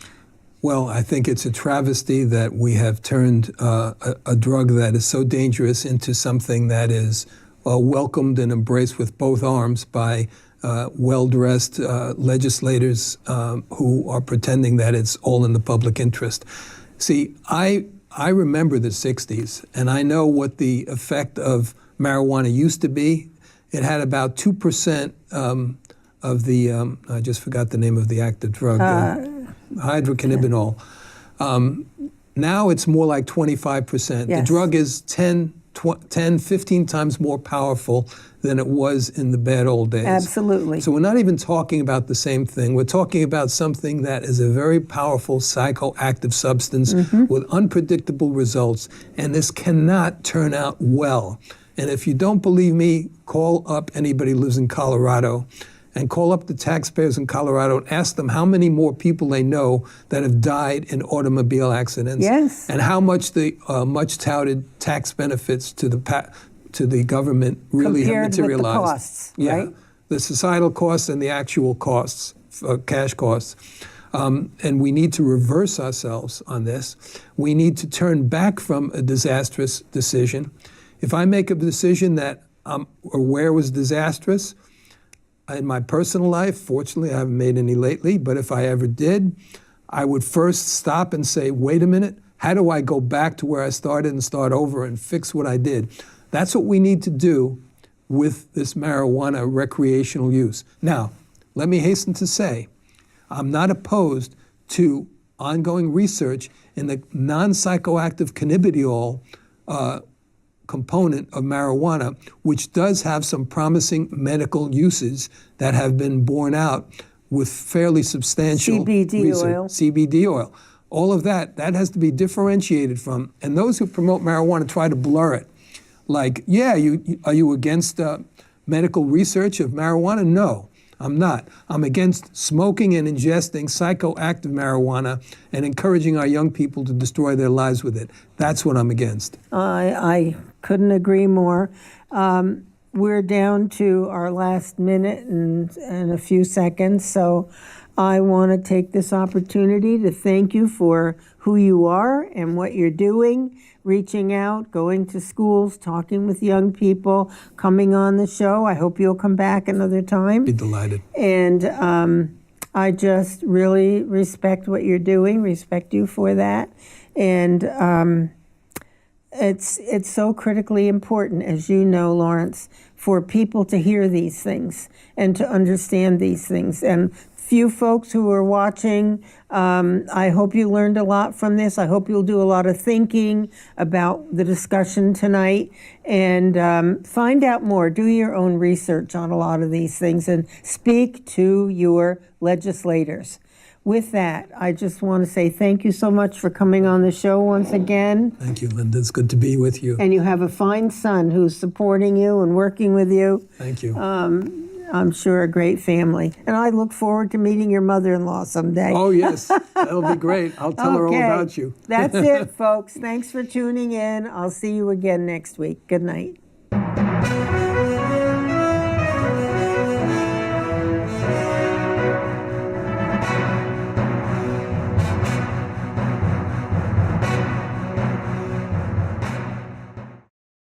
Well, I think it's a travesty that we have turned a drug that is so dangerous into something that is welcomed and embraced with both arms by well-dressed legislators who are pretending that it's all in the public interest. See, I remember the 60s, and I know what the effect of marijuana used to be. It had about 2% of the, I just forgot the name of the active drug, hydrocannabinol. Now it's more like 25%. Yes. The drug is 10, 15 times more powerful than it was in the bad old days. Absolutely. So we're not even talking about the same thing. We're talking about something that is a very powerful psychoactive substance with unpredictable results, and this cannot turn out well. And if you don't believe me, call up anybody who lives in Colorado and call up the taxpayers in Colorado and ask them how many more people they know that have died in automobile accidents. Yes. And how much the much-touted tax benefits to the government really have materialized. Compared with the costs, right? The societal costs and the actual costs, cash costs. And we need to reverse ourselves on this. We need to turn back from a disastrous decision. If I make a decision that I'm aware was disastrous, in my personal life, fortunately, I haven't made any lately, but if I ever did, I would first stop and say, wait a minute, how do I go back to where I started and start over and fix what I did? That's what we need to do with this marijuana recreational use. Now, let me hasten to say, I'm not opposed to ongoing research in the non-psychoactive cannabidiol component of marijuana, which does have some promising medical uses that have been borne out with fairly substantial CBD research. oil. CBD oil. All of that has to be differentiated from, and those who promote marijuana try to blur it. Like, yeah, are you against medical research of marijuana? No, I'm not. I'm against smoking and ingesting psychoactive marijuana and encouraging our young people to destroy their lives with it. That's what I'm against. I couldn't agree more. We're down to our last minute and a few seconds, so I want to take this opportunity to thank you for who you are and what you're doing, reaching out, going to schools, talking with young people, coming on the show. I hope you'll come back another time. Be delighted. And I just really respect what you're doing, respect you for that. And it's so critically important, as you know, Lawrence, for people to hear these things and to understand these things. And few folks who are watching, I hope you learned a lot from this. I hope you'll do a lot of thinking about the discussion tonight and find out more. Do your own research on a lot of these things and speak to your legislators. with that, I just want to say thank you so much for coming on the show once again. Thank you, Linda. It's good to be with you. And you have a fine son who's supporting you and working with you. Thank you. I'm sure a great family. And I look forward to meeting your mother-in-law someday. Oh, yes. That'll be great. I'll tell her all about you. That's it, folks. Thanks for tuning in. I'll see you again next week. Good night.